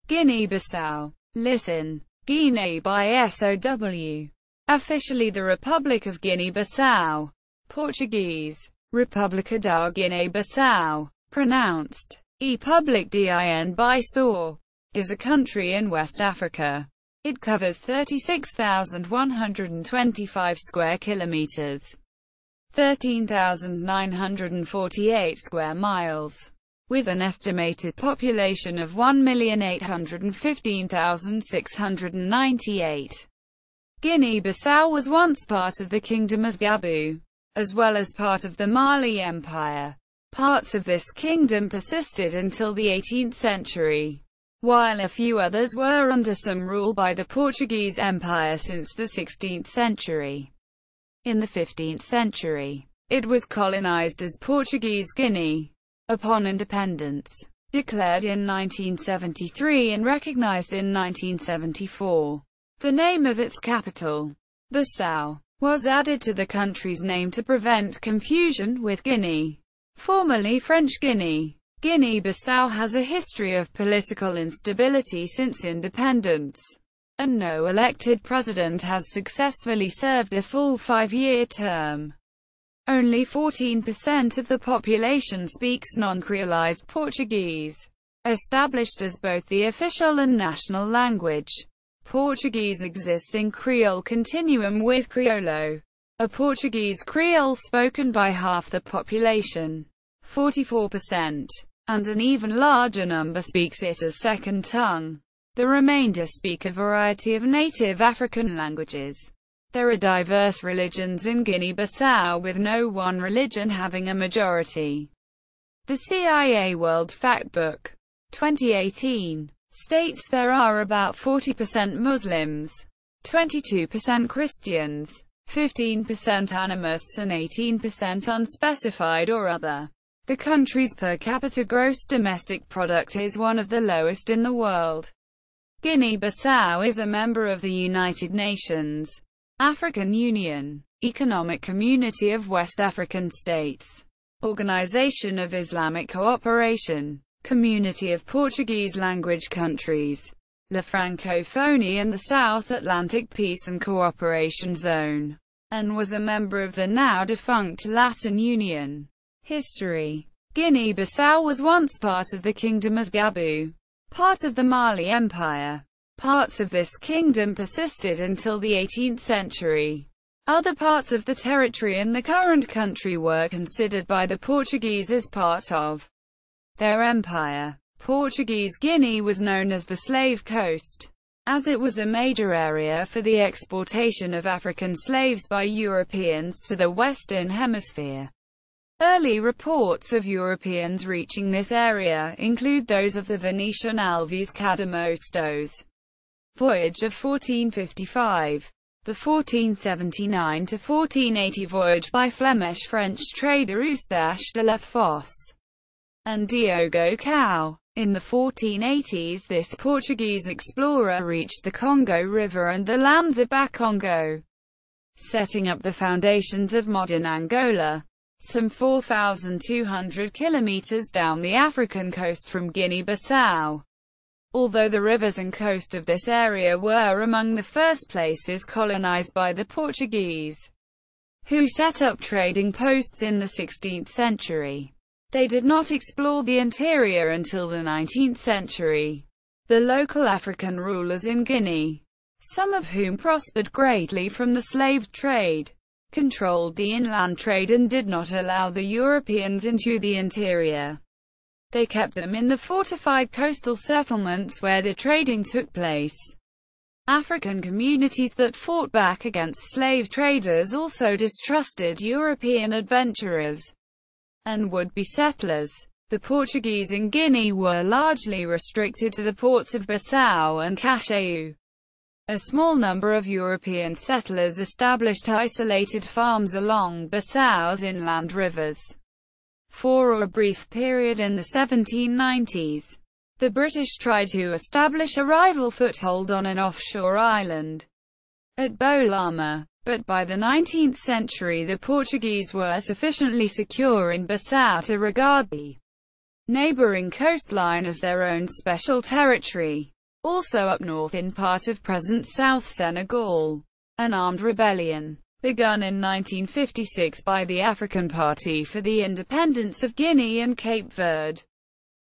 Guinea-Bissau. Listen. ɡiઃnɛ-bi-SOW. Officially the Republic of Guinea-Bissau. Portuguese. República da Guiné-Bissau. Pronounced ʁepublikḍ, is a country in West Africa. It covers 36,125 square kilometers, 13,948 square miles, with an estimated population of 1,815,698. Guinea-Bissau was once part of the Kingdom of Gabu, as well as part of the Mali Empire. Parts of this kingdom persisted until the 18th century, while a few others were under some rule by the Portuguese Empire since the 16th century. In the 15th century, it was colonized as Portuguese Guinea. Upon independence, declared in 1973 and recognized in 1974, the name of its capital, Bißau, was added to the country's name to prevent confusion with Guinea, formerly French Guinea. Guinea-Bissau has a history of political instability since independence, and no elected president has successfully served a full 5-year term. Only 14% of the population speaks non-creolized Portuguese, established as both the official and national language. Portuguese exists in Creole continuum with Criollo, a Portuguese Creole spoken by half the population, 44%, and an even larger number speaks it as second tongue. The remainder speak a variety of native African languages. There are diverse religions in Guinea-Bissau, with no one religion having a majority. The CIA World Factbook 2018 states there are about 40% Muslims, 22% Christians, 15% animists and 18% unspecified or other. The country's per capita gross domestic product is one of the lowest in the world. Guinea-Bissau is a member of the United Nations, African Union, Economic Community of West African States, Organization of Islamic Cooperation, Community of Portuguese language countries, La Francophonie and the South Atlantic Peace and Cooperation Zone, and was a member of the now-defunct Latin Union. History. Guinea-Bissau was once part of the Kingdom of Gabu, part of the Mali Empire. Parts of this kingdom persisted until the 18th century. Other parts of the territory in the current country were considered by the Portuguese as part of their empire. Portuguese Guinea was known as the Slave Coast, as it was a major area for the exportation of African slaves by Europeans to the Western Hemisphere. Early reports of Europeans reaching this area include those of the Venetian Alvise Cadamostos voyage of 1455, the 1479–1480 voyage by Flemish French trader Eustache de la Fosse and Diogo Cao. In the 1480s, this Portuguese explorer reached the Congo River and the lands of Bakongo, setting up the foundations of modern Angola, some 4,200 kilometers down the African coast from Guinea-Bissau. Although the rivers and coast of this area were among the first places colonized by the Portuguese, who set up trading posts in the 16th century, they did not explore the interior until the 19th century. The local African rulers in Guinea, some of whom prospered greatly from the slave trade, controlled the inland trade and did not allow the Europeans into the interior. They kept them in the fortified coastal settlements where the trading took place. African communities that fought back against slave traders also distrusted European adventurers and would-be settlers. The Portuguese in Guinea were largely restricted to the ports of Bissau and Cacheu. A small number of European settlers established isolated farms along Bissau's inland rivers. For a brief period in the 1790s, the British tried to establish a rival foothold on an offshore island at Bolama, but by the 19th century the Portuguese were sufficiently secure in Bissau to regard the neighboring coastline as their own special territory. Also up north in part of present South Senegal, an armed rebellion, begun in 1956 by the African Party for the Independence of Guinea and Cape Verde,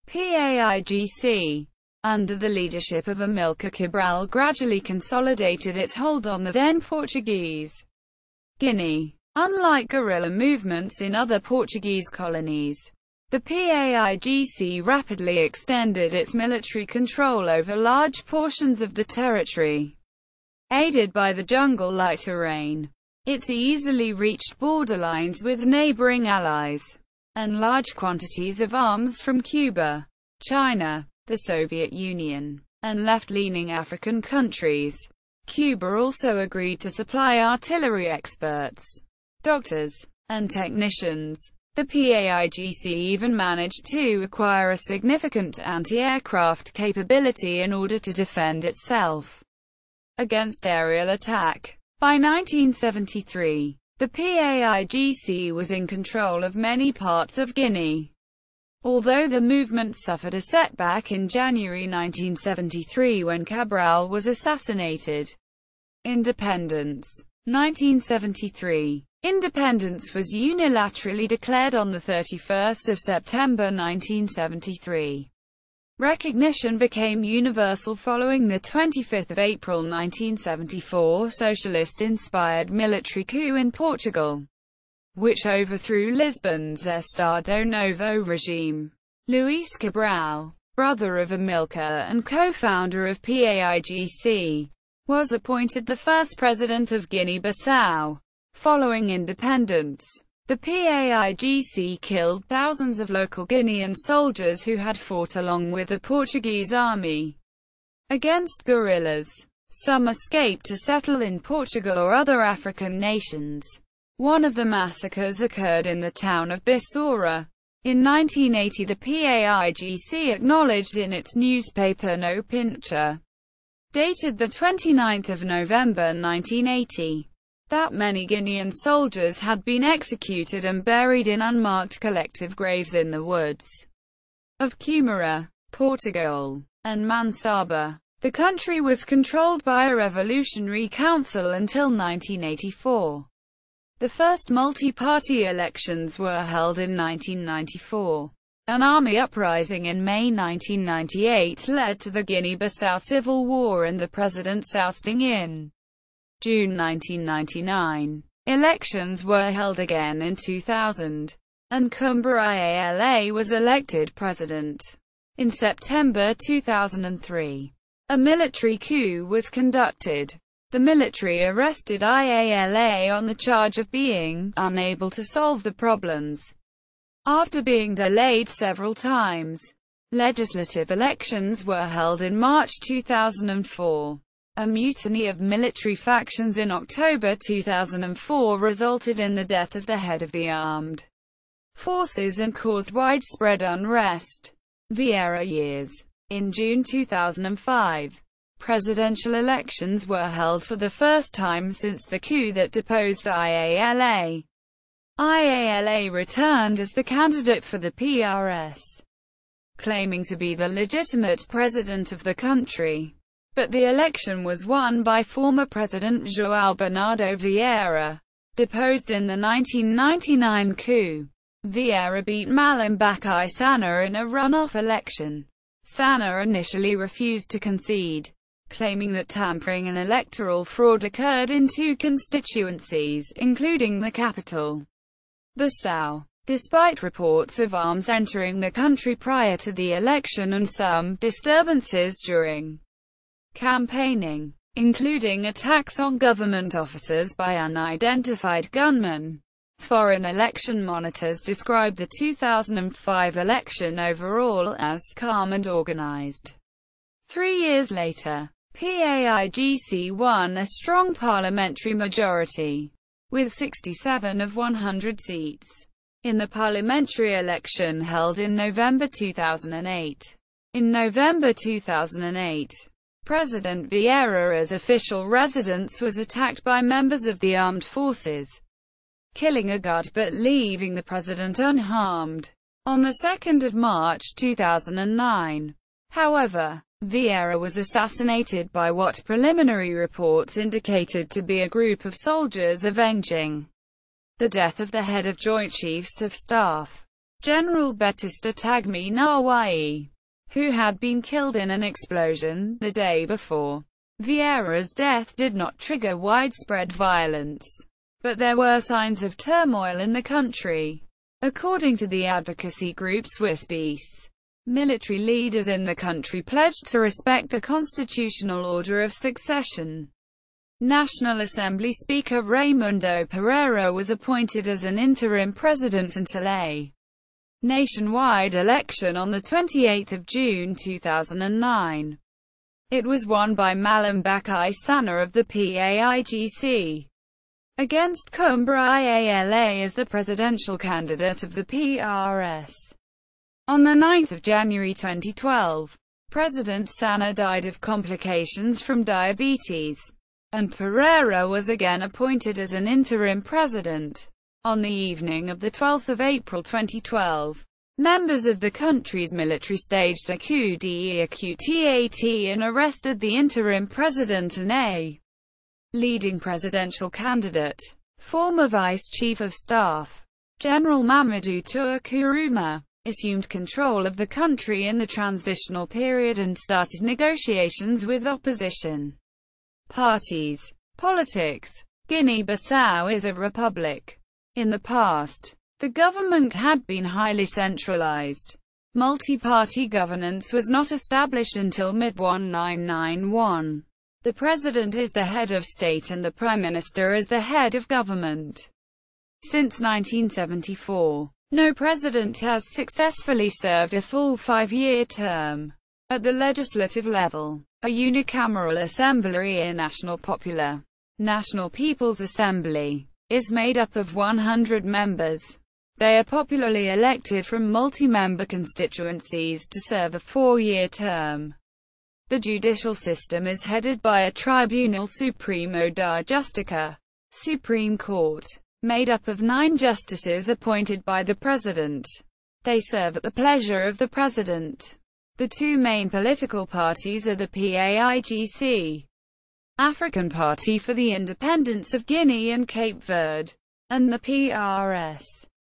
PAIGC, under the leadership of Amilcar Cabral, gradually consolidated its hold on the then Portuguese Guinea. Unlike guerrilla movements in other Portuguese colonies, the PAIGC rapidly extended its military control over large portions of the territory. Aided by the jungle-like terrain, its easily reached borderlines with neighboring allies, and large quantities of arms from Cuba, China, the Soviet Union, and left-leaning African countries. Cuba also agreed to supply artillery experts, doctors, and technicians. The PAIGC even managed to acquire a significant anti-aircraft capability in order to defend itself against aerial attack. By 1973, the PAIGC was in control of many parts of Guinea. Although the movement suffered a setback in January 1973 when Cabral was assassinated. Independence. 1973. Independence was unilaterally declared on 31 September 1973. Recognition became universal following the 25 April 1974 socialist-inspired military coup in Portugal, which overthrew Lisbon's Estado Novo regime. Luís Cabral, brother of Amilcar and co-founder of PAIGC, was appointed the first president of Guinea-Bissau. Following independence, the PAIGC killed thousands of local Guinean soldiers who had fought along with the Portuguese army against guerrillas. Some escaped to settle in Portugal or other African nations. One of the massacres occurred in the town of Biçaw. In 1980, the PAIGC acknowledged in its newspaper No Pincher, dated 29 November 1980, that many Guinean soldiers had been executed and buried in unmarked collective graves in the woods of Cumara, Portugal, and Mansaba. The country was controlled by a revolutionary council until 1984. The first multi-party elections were held in 1994. An army uprising in May 1998 led to the Guinea-Bissau Civil War and the president's ousting in June 1999. Elections were held again in 2000, and Kumba Iala was elected president. In September 2003, a military coup was conducted. The military arrested Iala on the charge of being unable to solve the problems. After being delayed several times, legislative elections were held in March 2004. A mutiny of military factions in October 2004 resulted in the death of the head of the armed forces and caused widespread unrest. Vieira years. In June 2005, presidential elections were held for the first time since the coup that deposed Iala. Iala returned as the candidate for the PRS, claiming to be the legitimate president of the country. But the election was won by former President João Bernardo Vieira, deposed in the 1999 coup. Vieira beat Malambakai Sana in a runoff election. Sana initially refused to concede, claiming that tampering and electoral fraud occurred in two constituencies, including the capital, Biçaw. Despite reports of arms entering the country prior to the election and some disturbances during campaigning, including attacks on government officers by unidentified gunmen, foreign election monitors described the 2005 election overall as calm and organized. 3 years later, PAIGC won a strong parliamentary majority, with 67 of 100 seats, in the parliamentary election held in November 2008. In November 2008, President Vieira's official residence was attacked by members of the armed forces, killing a guard but leaving the president unharmed. On 2 March 2009, however, Vieira was assassinated by what preliminary reports indicated to be a group of soldiers avenging the death of the head of Joint Chiefs of Staff, General Batista Tagme-Nawai, who had been killed in an explosion the day before. Vieira's death did not trigger widespread violence, but there were signs of turmoil in the country. According to the advocacy group Swiss Peace, military leaders in the country pledged to respect the constitutional order of succession. National Assembly Speaker Raimundo Pereira was appointed as an interim president until a nationwide election on 28 June 2009. It was won by Malam Bakai Sana of the PAIGC, against Kumbra Iala as the presidential candidate of the PRS. On 9 January 2012, President Sana died of complications from diabetes, and Pereira was again appointed as an interim president. On the evening of 12 April 2012, members of the country's military staged a coup d'état and arrested the interim president and a leading presidential candidate. Former Vice Chief of Staff, General Mamadou Touré Kourouma, assumed control of the country in the transitional period and started negotiations with opposition parties. Politics. Guinea-Bissau is a republic. In the past, the government had been highly centralized. Multi-party governance was not established until mid-1991. The president is the head of state and the prime minister is the head of government. Since 1974, no president has successfully served a full 5-year term. At the legislative level, a unicameral assembly, a National People's Assembly, is made up of 100 members. They are popularly elected from multi-member constituencies to serve a 4-year term. The judicial system is headed by a Tribunal Supremo da Justiça, Supreme Court, made up of 9 justices appointed by the president. They serve at the pleasure of the president. The 2 main political parties are the PAIGC, African Party for the Independence of Guinea and Cape Verde, and the PRS,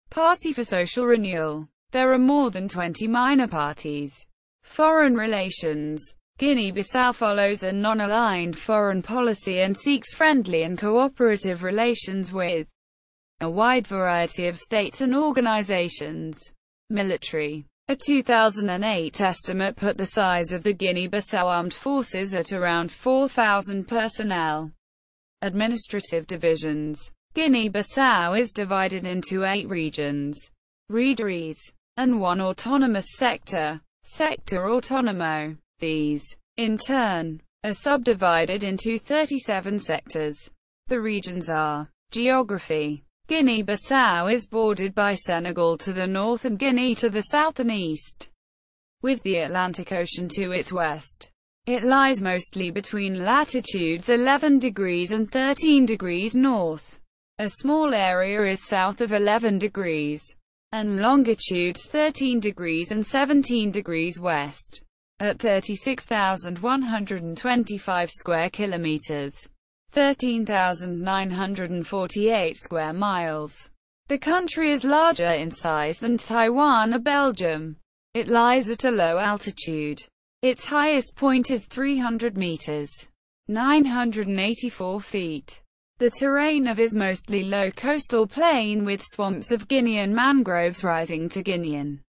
Party for Social Renewal. There are more than 20 minor parties. Foreign relations. Guinea-Bissau follows a non-aligned foreign policy and seeks friendly and cooperative relations with a wide variety of states and organizations. Military. A 2008 estimate put the size of the Guinea-Bissau armed forces at around 4,000 personnel. Administrative divisions. Guinea-Bissau is divided into 8 regions, regiones, and 1 autonomous sector, Sector Autonomo. These, in turn, are subdivided into 37 sectors. The regions are: geography. Guinea-Bissau is bordered by Senegal to the north and Guinea to the south and east, with the Atlantic Ocean to its west. It lies mostly between latitudes 11 degrees and 13 degrees north. A small area is south of 11 degrees, and longitudes 13 degrees and 17 degrees west, at 36,125 square kilometers. 13,948 square miles. The country is larger in size than Taiwan or Belgium. It lies at a low altitude. Its highest point is 300 meters, 984 feet. The terrain is mostly low coastal plain with swamps of Guinean mangroves rising to Guinean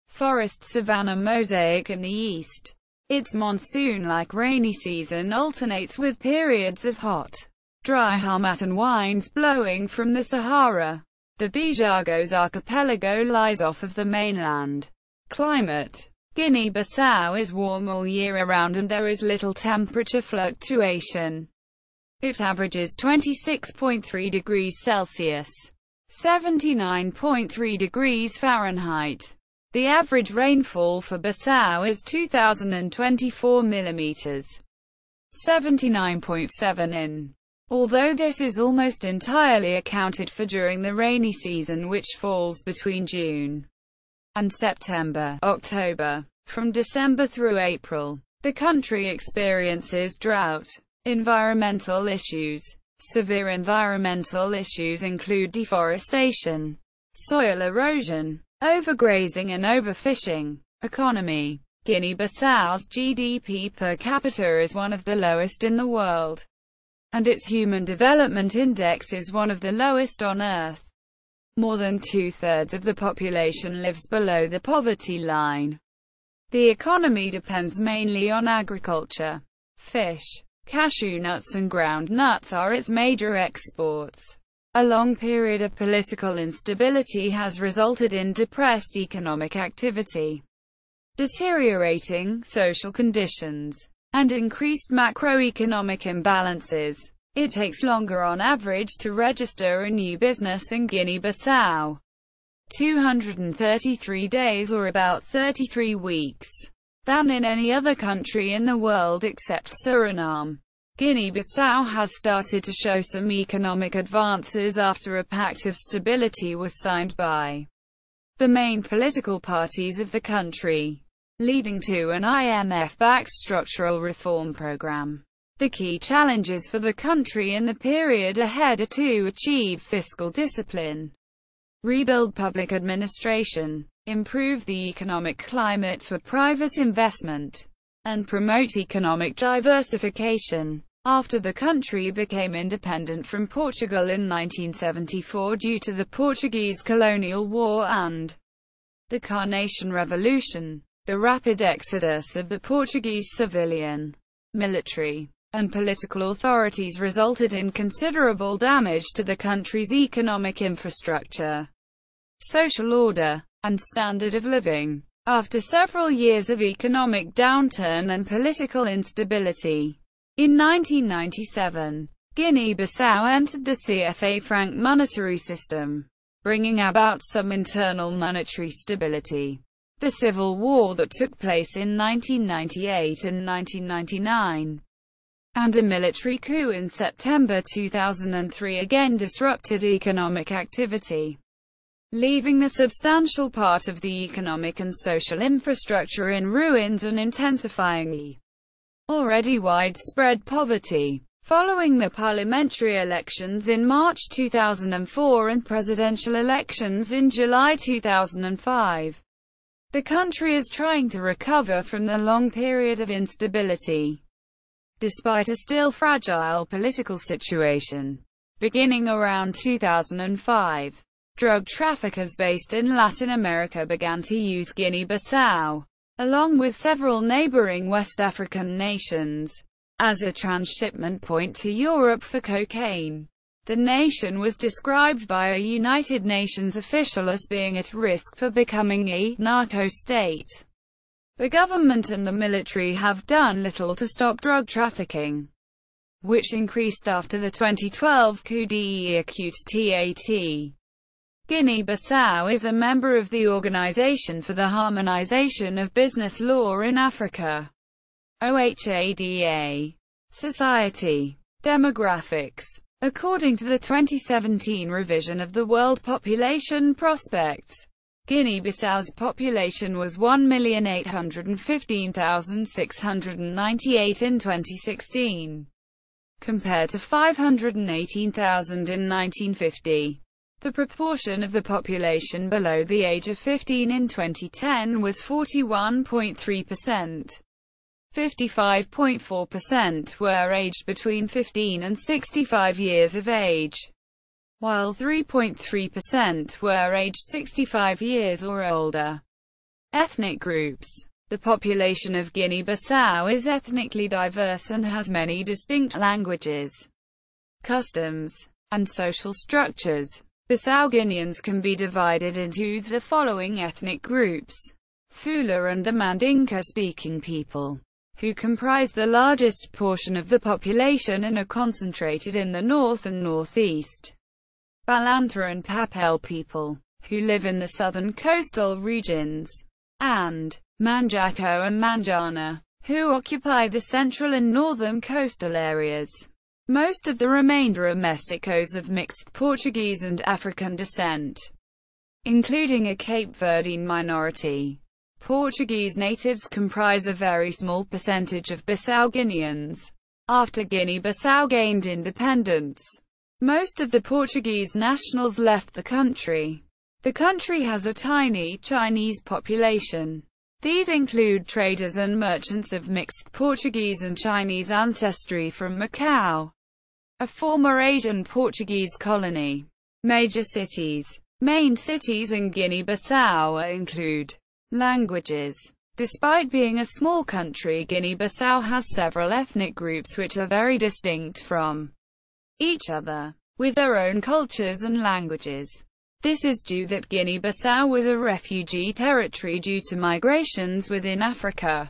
forest savanna mosaic in the east. Its monsoon-like rainy season alternates with periods of hot, dry harmattan and winds blowing from the Sahara. The Bijagos archipelago lies off of the mainland. Climate. Guinea-Bissau is warm all year around and there is little temperature fluctuation. It averages 26.3 degrees Celsius, 79.3 degrees Fahrenheit. The average rainfall for Bissau is 2,024 mm, 79.7 in. Although this is almost entirely accounted for during the rainy season, which falls between June and September, October. From December through April, The country experiences drought. Environmental issues. Severe environmental issues include deforestation, soil erosion, overgrazing and overfishing. Economy. Guinea-Bissau's GDP per capita is one of the lowest in the world, and its Human Development Index is one of the lowest on Earth. More than two-thirds of the population lives below the poverty line. The economy depends mainly on agriculture. Fish, cashew nuts and ground nuts are its major exports. A long period of political instability has resulted in depressed economic activity, deteriorating social conditions, and increased macroeconomic imbalances. It takes longer on average to register a new business in Guinea-Bissau, 233 days or about 33 weeks, than in any other country in the world except Suriname. Guinea-Bissau has started to show some economic advances after a pact of stability was signed by the main political parties of the country, leading to an IMF-backed structural reform program. The key challenges for the country in the period ahead are to achieve fiscal discipline, rebuild public administration, improve the economic climate for private investment, and promote economic diversification. After the country became independent from Portugal in 1974 due to the Portuguese colonial war and the Carnation Revolution, the rapid exodus of the Portuguese civilian, military, and political authorities resulted in considerable damage to the country's economic infrastructure, social order, and standard of living. After several years of economic downturn and political instability, in 1997, Guinea-Bissau entered the CFA franc monetary system, bringing about some internal monetary stability. The civil war that took place in 1998 and 1999, and a military coup in September 2003 again disrupted economic activity, leaving a substantial part of the economic and social infrastructure in ruins and intensifying the already widespread poverty. Following the parliamentary elections in March 2004 and presidential elections in July 2005, the country is trying to recover from the long period of instability, despite a still fragile political situation. Beginning around 2005, drug traffickers based in Latin America began to use Guinea-Bissau, along with several neighboring West African nations, as a transshipment point to Europe for cocaine. The nation was described by a United Nations official as being at risk for becoming a narco-state. The government and the military have done little to stop drug trafficking, which increased after the 2012 coup d'état. Guinea-Bissau is a member of the Organization for the Harmonization of Business Law in Africa, OHADA. Society. Demographics. According to the 2017 revision of the World Population Prospects, Guinea-Bissau's population was 1,815,698 in 2016, compared to 518,000 in 1950. The proportion of the population below the age of 15 in 2010 was 41.3%. 55.4% were aged between 15 and 65 years of age, while 3.3% were aged 65 years or older. Ethnic groups. The population of Guinea-Bissau is ethnically diverse and has many distinct languages, customs, and social structures. Bissau Guineans can be divided into the following ethnic groups: Fula and the Mandinka-speaking people, who comprise the largest portion of the population and are concentrated in the north and northeast. Balanta and Papel people, who live in the southern coastal regions. And Manjaco and Manjana, who occupy the central and northern coastal areas. Most of the remainder are Mesticos of mixed Portuguese and African descent, including a Cape Verdean minority. Portuguese natives comprise a very small percentage of Bissau Guineans. After Guinea-Bissau gained independence, most of the Portuguese nationals left the country. The country has a tiny Chinese population. These include traders and merchants of mixed Portuguese and Chinese ancestry from Macau, a former Asian Portuguese colony. Major cities. Main cities in Guinea-Bissau include languages. Despite being a small country, Guinea-Bissau has several ethnic groups which are very distinct from each other, with their own cultures and languages. This is due that Guinea-Bissau was a refugee territory due to migrations within Africa.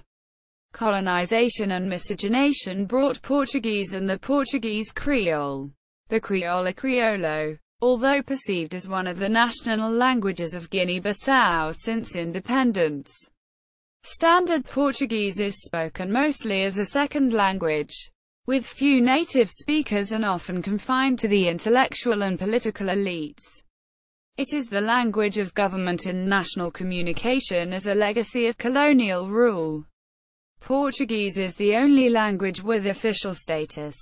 Colonization and miscegenation brought Portuguese and the Portuguese Creole. The Creole or Criollo, although perceived as one of the national languages of Guinea-Bissau since independence, Standard Portuguese is spoken mostly as a second language, with few native speakers and often confined to the intellectual and political elites. It is the language of government and national communication as a legacy of colonial rule. Portuguese is the only language with official status.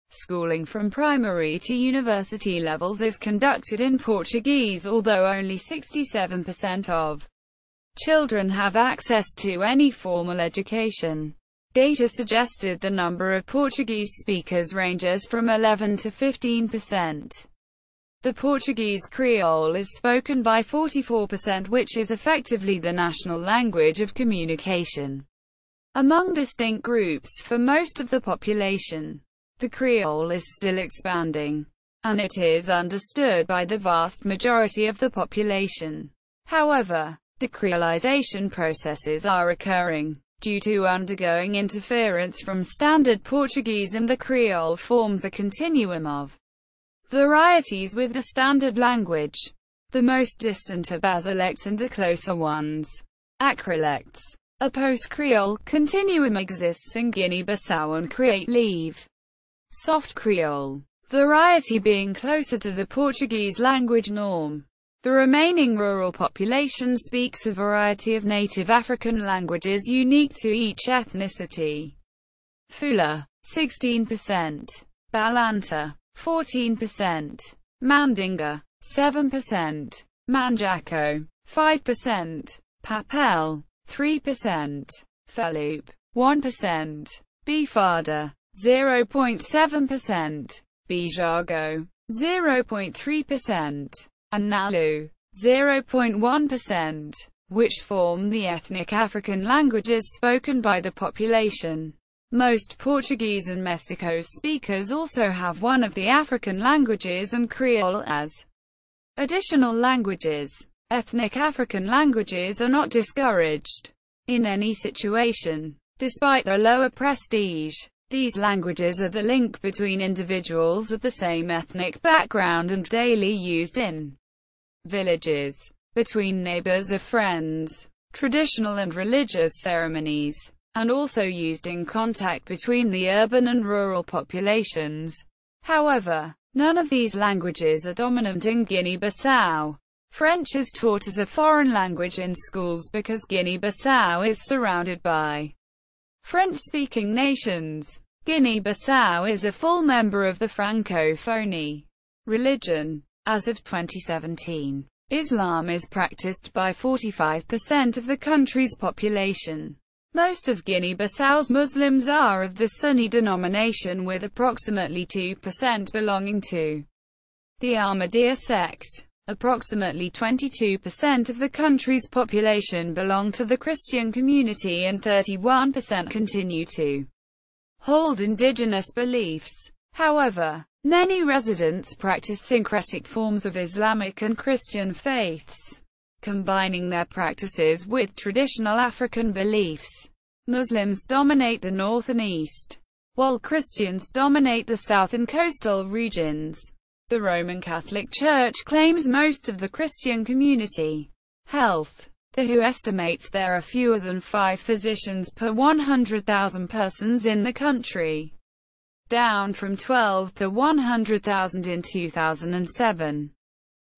Schooling from primary to university levels is conducted in Portuguese, although only 67% of children have access to any formal education. Data suggested the number of Portuguese speakers ranges from 11 to 15%. The Portuguese Creole is spoken by 44%, which is effectively the national language of communication among distinct groups for most of the population. The Creole is still expanding, and it is understood by the vast majority of the population. However, decreolization processes are occurring. Due to undergoing interference from Standard Portuguese, and the Creole forms a continuum of varieties with the standard language. The most distant are basilects and the closer ones, acrolects. A post-Creole continuum exists in Guinea-Bissau and create leave soft Creole variety being closer to the Portuguese language norm. The remaining rural population speaks a variety of native African languages unique to each ethnicity. Fula, 16%. Balanta, 14%. Mandinga, 7%. Manjaco, 5%. Papel, 3%. Felup, 1%. Bifada, 0.7%. Bijago, 0.3%. and Nalu, 0.1%, which form the ethnic African languages spoken by the population. Most Portuguese and Mestiço speakers also have one of the African languages and Creole as additional languages. Ethnic African languages are not discouraged in any situation. Despite their lower prestige, these languages are the link between individuals of the same ethnic background and daily used in villages, between neighbors or friends, traditional and religious ceremonies, and also used in contact between the urban and rural populations. However, none of these languages are dominant in Guinea-Bissau. French is taught as a foreign language in schools because Guinea-Bissau is surrounded by French-speaking nations. Guinea-Bissau is a full member of the Francophonie. Religion. As of 2017, Islam is practiced by 45% of the country's population. Most of Guinea-Bissau's Muslims are of the Sunni denomination, with approximately 2% belonging to the Ahmadiyya sect. Approximately 22% of the country's population belong to the Christian community and 31% continue to hold indigenous beliefs. However, many residents practice syncretic forms of Islamic and Christian faiths, combining their practices with traditional African beliefs. Muslims dominate the north and east, while Christians dominate the south and coastal regions. The Roman Catholic Church claims most of the Christian community. Health. The WHO estimates there are fewer than 5 physicians per 100,000 persons in the country, down from 12 per 100,000 in 2007.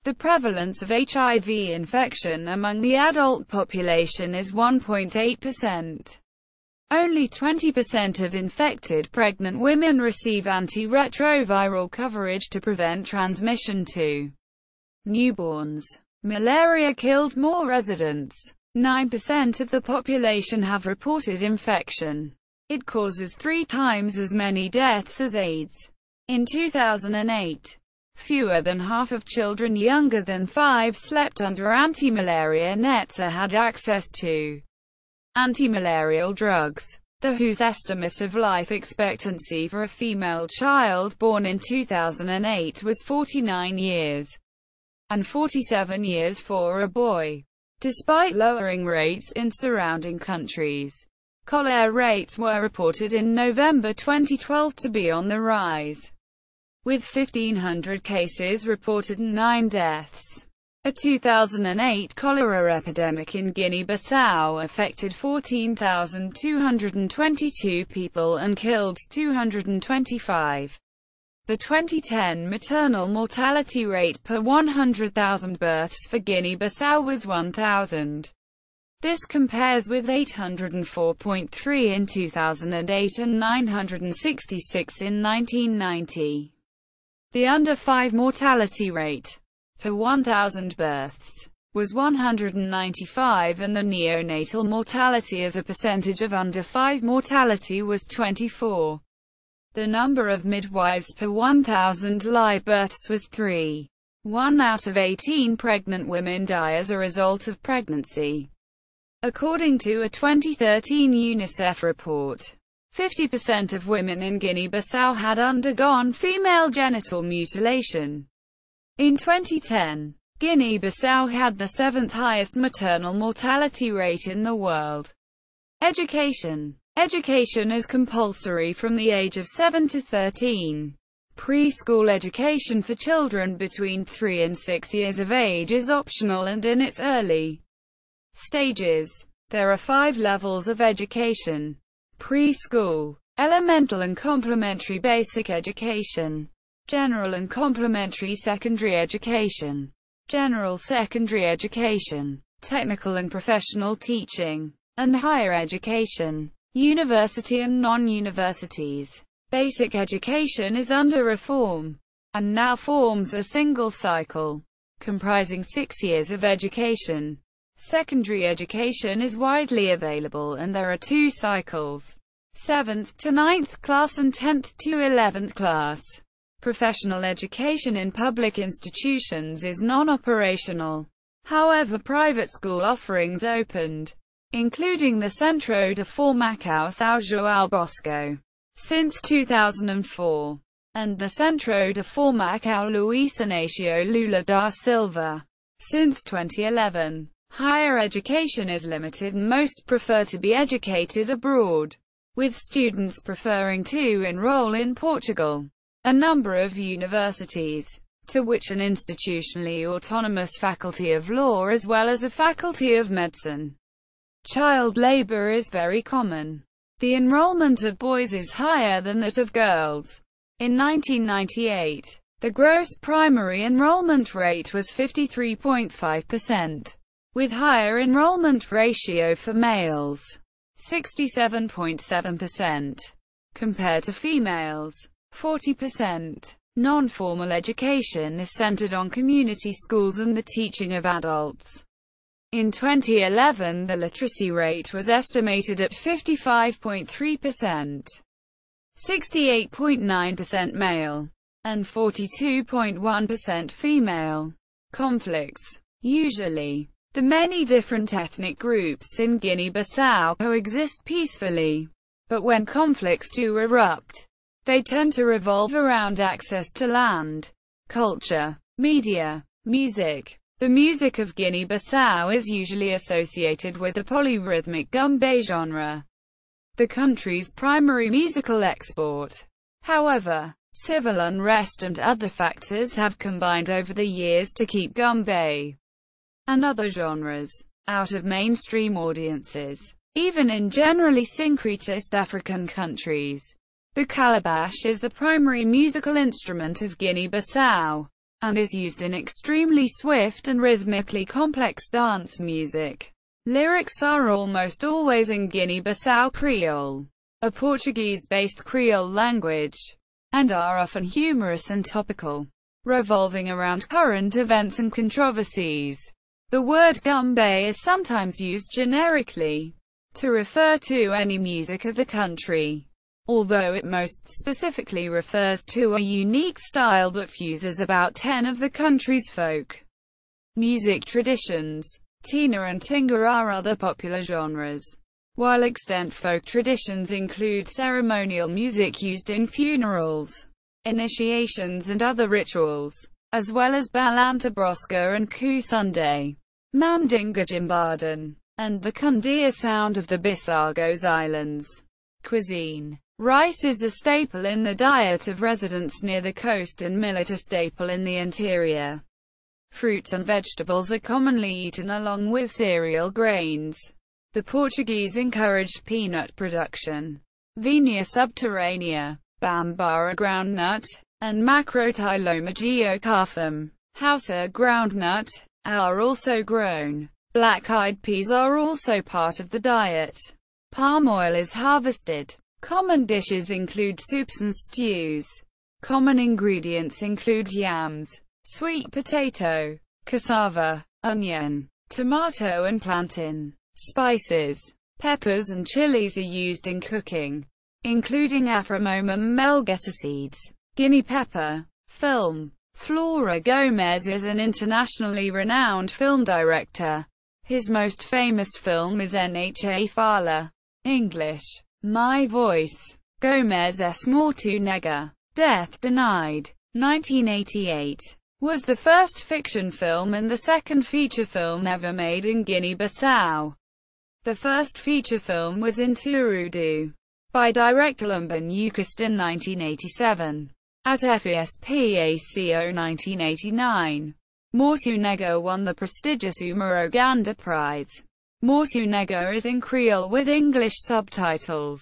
The prevalence of HIV infection among the adult population is 1.8%. Only 20% of infected pregnant women receive antiretroviral coverage to prevent transmission to newborns. Malaria kills more residents. 9% of the population have reported infection. It causes 3 times as many deaths as AIDS. In 2008, fewer than half of children younger than 5 slept under anti-malaria nets or had access to anti-malarial drugs. The WHO's estimate of life expectancy for a female child born in 2008 was 49 years, and 47 years for a boy. Despite lowering rates in surrounding countries, cholera rates were reported in November 2012 to be on the rise, with 1,500 cases reported and 9 deaths. A 2008 cholera epidemic in Guinea-Bissau affected 14,222 people and killed 225. The 2010 maternal mortality rate per 100,000 births for Guinea-Bissau was 1,000. This compares with 804.3 in 2008 and 966 in 1990. The under 5 mortality rate for 1,000 births was 195 and the neonatal mortality as a percentage of under 5 mortality was 24. The number of midwives per 1,000 live births was 3. 1 out of 18 pregnant women die as a result of pregnancy. According to a 2013 UNICEF report, 50% of women in Guinea-Bissau had undergone female genital mutilation. In 2010, Guinea-Bissau had the 7th highest maternal mortality rate in the world. Education. Education is compulsory from the age of 7 to 13. Preschool education for children between 3 and 6 years of age is optional and in its early stages. There are 5 levels of education. Preschool, elemental and complementary basic education, general and complementary secondary education, general secondary education, technical and professional teaching, and higher education, university and non-universities. Basic education is under reform, and now forms a single cycle, comprising 6 years of education. Secondary education is widely available and there are 2 cycles, 7th to 9th class and 10th to 11th class. Professional education in public institutions is non-operational. However, private school offerings opened, including the Centro de Formação São João Bosco, since 2004, and the Centro de Formação Luís Inácio Lula da Silva, since 2011. Higher education is limited and most prefer to be educated abroad, with students preferring to enroll in Portugal. A number of universities, to which an institutionally autonomous faculty of law as well as a faculty of medicine. Child labor is very common. The enrollment of boys is higher than that of girls. In 1998, the gross primary enrollment rate was 53.5%, with higher enrollment ratio for males, 67.7%, compared to females, 40%. Non-formal education is centered on community schools and the teaching of adults. In 2011, the literacy rate was estimated at 55.3%, 68.9% male, and 42.1% female. Conflicts. Usually, the many different ethnic groups in Guinea-Bissau coexist peacefully. But when conflicts do erupt, they tend to revolve around access to land, culture, media, music. The music of Guinea-Bissau is usually associated with the polyrhythmic ʁeʁmbé genre, the country's primary musical export. However, civil unrest and other factors have combined over the years to keep ʁeʁmbé and other genres out of mainstream audiences, even in generally syncretist African countries. The calabash is the primary musical instrument of Guinea-Bissau. and is used in extremely swift and rhythmically complex dance music. Lyrics are almost always in Guinea-Bissau Creole, a Portuguese-based Creole language, and are often humorous and topical, revolving around current events and controversies. The word ʁmbé is sometimes used generically to refer to any music of the country, although it most specifically refers to a unique style that fuses about 10 of the country's folk music traditions. Tina and Tinga are other popular genres, while extant folk traditions include ceremonial music used in funerals, initiations and other rituals, as well as Balanta Brosca and Ku Sunday, Mandinga Jimbadan, and the Kundia sound of the Bisagos Islands. Cuisine. Rice is a staple in the diet of residents near the coast and millet a staple in the interior. Fruits and vegetables are commonly eaten along with cereal grains. The Portuguese encouraged peanut production. Vinia subterranea, Bambara groundnut, and Macrotyloma geocarpum, Hausa groundnut, are also grown. Black-eyed peas are also part of the diet. Palm oil is harvested. Common dishes include soups and stews. Common ingredients include yams, sweet potato, cassava, onion, tomato and plantain. Spices, peppers and chilies are used in cooking, including Aframomum melgeta seeds, Guinea pepper. Film. Flora Gomez is an internationally renowned film director. His most famous film is Nha Fala, English, My Voice. Gomez's Mortu Nega, Death Denied, 1988, was the first fiction film and the second feature film ever made in Guinea-Bissau. The first feature film was in Turudu, by director Lumban Eucast in 1987. At FESPACO 1989, Mortu Nega won the prestigious Umuroganda Prize. Mortu Nega is in Creole with English subtitles.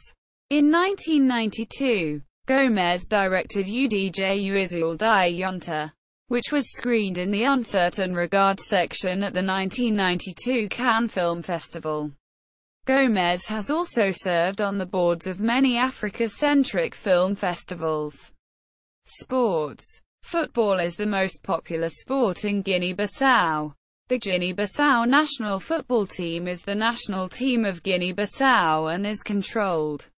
In 1992, Gomez directed Udju Izul Di Yonta, which was screened in the Uncertain Regard section at the 1992 Cannes Film Festival. Gomez has also served on the boards of many Africa-centric film festivals. Sports. Football is the most popular sport in Guinea-Bissau. The Guinea-Bissau national football team is the national team of Guinea-Bissau and is controlled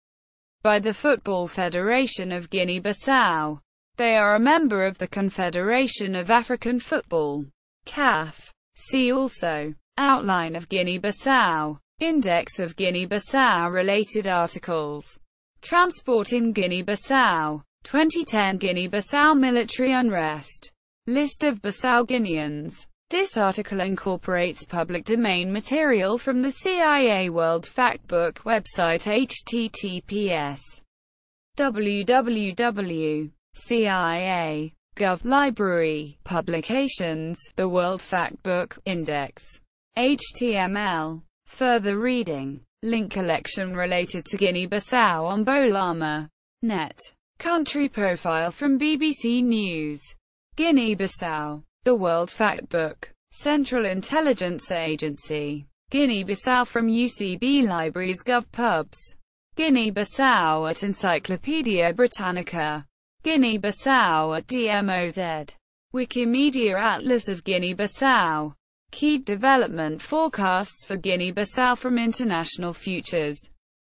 by the Football Federation of Guinea-Bissau. They are a member of the Confederation of African Football, CAF. See also, Outline of Guinea-Bissau, Index of Guinea-Bissau related articles. Transport in Guinea-Bissau, 2010 Guinea-Bissau military unrest. List of Bissau Guineans. This article incorporates public domain material from the CIA World Factbook website https://www.cia.gov Library, Publications, The World Factbook, Index. HTML. Further reading. Link collection related to Guinea-Bissau on Bolama.net. Country profile from BBC News. Guinea-Bissau. The World Factbook. Central Intelligence Agency. Guinea-Bissau from UCB Libraries GovPubs. Guinea-Bissau at Encyclopedia Britannica. Guinea-Bissau at DMOZ. Wikimedia Atlas of Guinea-Bissau. Key development forecasts for Guinea-Bissau from International Futures.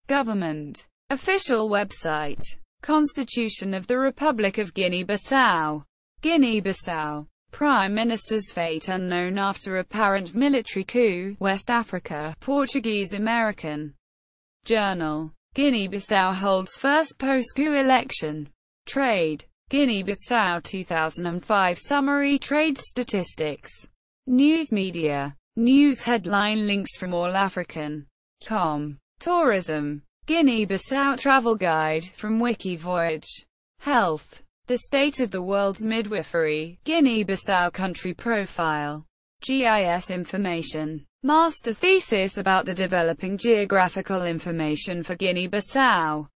Government. Official website. Constitution of the Republic of Guinea-Bissau. Guinea-Bissau. Prime Minister's fate unknown after apparent military coup. West Africa. Portuguese American Journal. Guinea-Bissau holds first post-coup election. Trade. Guinea-Bissau 2005 Summary Trade Statistics. News media. News headline links from allafrican.com. Tourism. Guinea-Bissau travel guide from Wikivoyage. Health. The state of the world's midwifery. Guinea-Bissau country profile. GIS information. Master thesis about the developing geographical information for Guinea-Bissau.